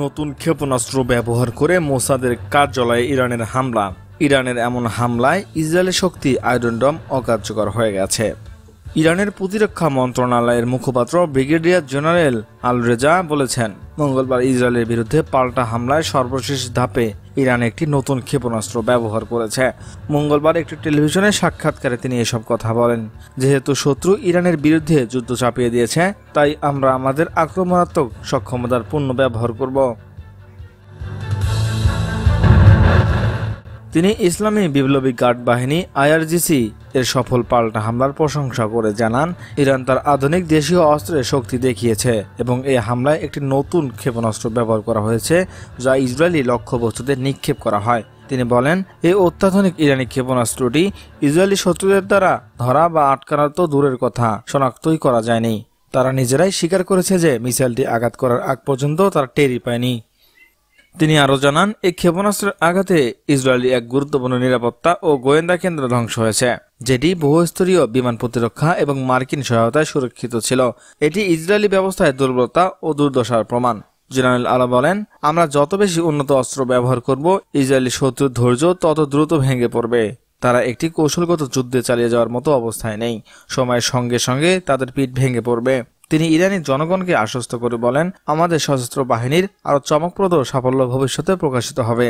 নতুন ক্ষেপণাস্ত্র ব্যবহার করে মোসাদের কার্যালয়ে ইরানের হামলা। ইরানের এমন হামলায় ইসরায়েলের শক্তি আয়রন ডোম অকার্যকর হয়ে গেছে। ইরানের প্রতিরক্ষা মন্ত্রণালয়ের মুখপাত্র ব্রিগেডিয়ার জেনারেল আল রেজা বলেছেন, মঙ্গলবার ইসরায়েলের বিরুদ্ধে পাল্টা হামলায় সর্বশেষ ধাপে ইরান একটি নতুন ক্ষেপণাস্ত্র ব্যবহার করেছে। মঙ্গলবার একটি টেলিভিশনের সাক্ষাৎকারে তিনি এসব কথা বলেন। যেহেতু শত্রু ইরানের বিরুদ্ধে যুদ্ধ চাপিয়ে দিয়েছে, তাই আমরা আমাদের আক্রমণাত্মক সক্ষমতার পূর্ণ ব্যবহার করব। তিনি ইসলামী বিপ্লবী গার্ড বাহিনী IRGC এর সফল পাল্টা হামলার প্রশংসা করে জানান, ইরান তার আধুনিক দেশীয় অস্ত্রের শক্তি দেখিয়েছে এবং এই হামলায় একটি নতুন ক্ষেপণাস্ত্র ব্যবহার করা হয়েছে যা ইসরায়েলি লক্ষ্যবস্তুতে নিক্ষেপ করা হয়। তিনি বলেন, এই অত্যাধুনিক ইরানি ক্ষেপণাস্ত্রটি ইসরায়েলি শত্রুদের দ্বারা ধরা বা আটকানোর তো দূরের কথা, শনাক্তই করা যায়নি। তারা নিজেরাই স্বীকার করেছে যে মিসাইলটি আঘাত করার আগ পর্যন্ত তারা টেরই পায়নি। তিনি আরও জানান, এই ক্ষেপণাস্ত্রের আঘাতে ইসরায়েলি এক গুরুত্বপূর্ণ নিরাপত্তা ও গোয়েন্দা কেন্দ্র ধ্বংস হয়েছে, যেটি বহুস্তরীয় বিমান প্রতিরক্ষা এবং মার্কিন সহায়তায় সুরক্ষিত ছিল। এটি ইসরায়েলি ব্যবস্থায় দুর্বলতা ও দুর্দশার প্রমাণ। জেনারেল আলা বলেন, আমরা যত বেশি উন্নত অস্ত্র ব্যবহার করব, ইসরায়েলি শত্রুর ধৈর্য তত দ্রুত ভেঙে পড়বে। তারা একটি কৌশলগত যুদ্ধে চালিয়ে যাওয়ার মতো অবস্থায় নেই। সময়ের সঙ্গে সঙ্গে তাদের পিঠ ভেঙে পড়বে। তিনি ইরানি জনগণকে আশ্বস্ত করে বলেন, আমাদের সশস্ত্র বাহিনীর আরও চমকপ্রদ সাফল্য ভবিষ্যতে প্রকাশিত হবে।